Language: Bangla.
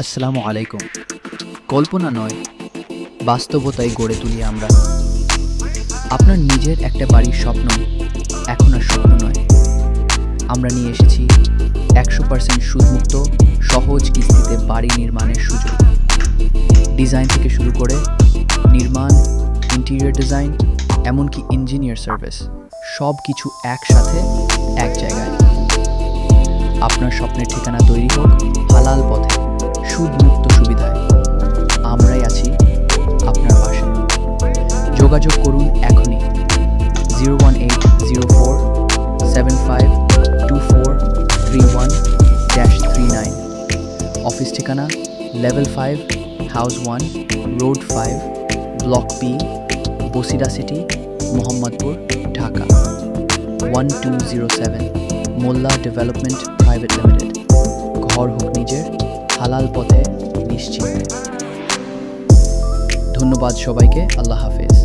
আসসালামু আলাইকুম। কল্পনা নয়, বাস্তবতায় গড়ে তুলি আমরা। আপনার নিজের একটা বাড়ির স্বপ্ন এখন আর স্বপ্ন নয়। আমরা নিয়ে এসেছি 100% সুদমুক্ত সহজ কিস্তিতে বাড়ি নির্মাণের সুযোগ। ডিজাইন থেকে শুরু করে নির্মাণ, ইন্টেরিয়র ডিজাইন, এমনকি ইঞ্জিনিয়ার সার্ভিস, সব কিছু একসাথে এক জায়গায়। আপনার স্বপ্নের ঠিকানা তৈরি হোক হালাল পথে, সুদমুক্ত সুবিধায়। আমরাই আছি আপনার পাশে। যোগাযোগ করুন এখনই 01804752431-39। অফিস ঠিকানা level 5, house 1, road 5, block B, Bosila city, Mohammadpur, Dhaka 1207। Molla development private limited. ঘর হোক নিজের, হালাল পথে নিশ্চিন্তে। ধন্যবাদ সবাইকে। আল্লাহ হাফেজ।